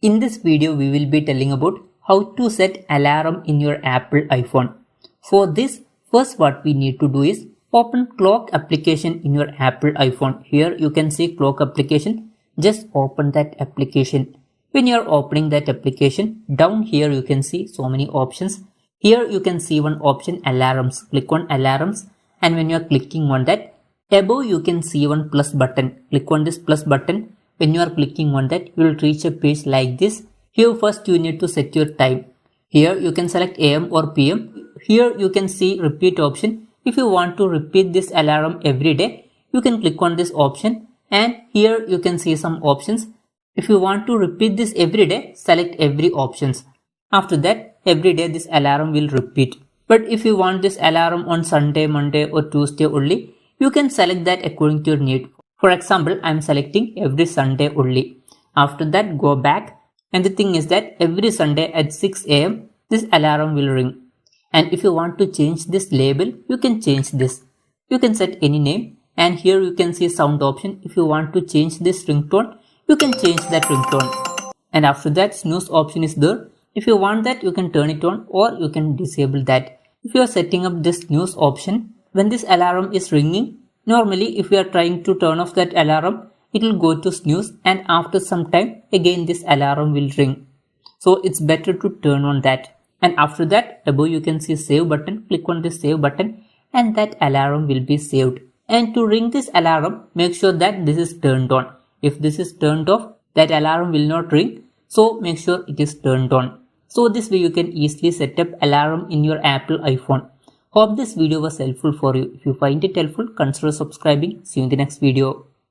In this video, we will be telling about how to set alarm in your Apple iPhone. For this, first what we need to do is open clock application in your Apple iPhone. Here you can see clock application. Just open that application. When you are opening that application, down here you can see so many options. Here you can see one option, alarms. Click on alarms, and when you are clicking on that, above you can see one plus button. Click on this plus button. When you are clicking on that, you will reach a page like this. Here first you need to set your time. Here you can select AM or PM. Here you can see repeat option. If you want to repeat this alarm every day, you can click on this option, and here you can see some options. If you want to repeat this every day, select every options. After that, every day this alarm will repeat. But if you want this alarm on Sunday, Monday or Tuesday only, you can select that according to your need. For example, I am selecting every Sunday only. After that, go back, and the thing is that every Sunday at 6 AM this alarm will ring. And if you want to change this label, you can change this. You can set any name, and here you can see sound option. If you want to change this ringtone, you can change that ringtone. And after that, snooze option is there. If you want that, you can turn it on or you can disable that. If you are setting up this snooze option, when this alarm is ringing, normally if you are trying to turn off that alarm, it will go to snooze, and after some time again this alarm will ring. So it's better to turn on that. And after that, above you can see save button. Click on this save button, and that alarm will be saved. And to ring this alarm, make sure that this is turned on. If this is turned off, that alarm will not ring. So make sure it is turned on. So this way you can easily set up alarm in your Apple iPhone. Hope this video was helpful for you. If you find it helpful, consider subscribing. See you in the next video.